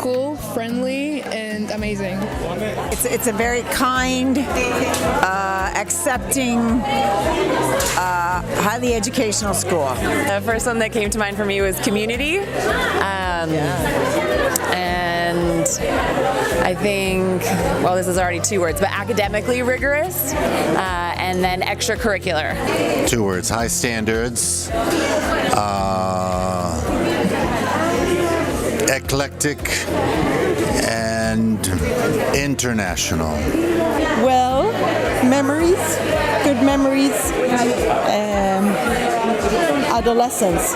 Cool, friendly, and amazing. It's a very kind, accepting, highly educational school. The first one that came to mind for me was community. And I think, well, this is already 2 words, but academically rigorous, and then extracurricular. 2 words, high standards, eclectic, and international. Well, memories, good memories, adolescence.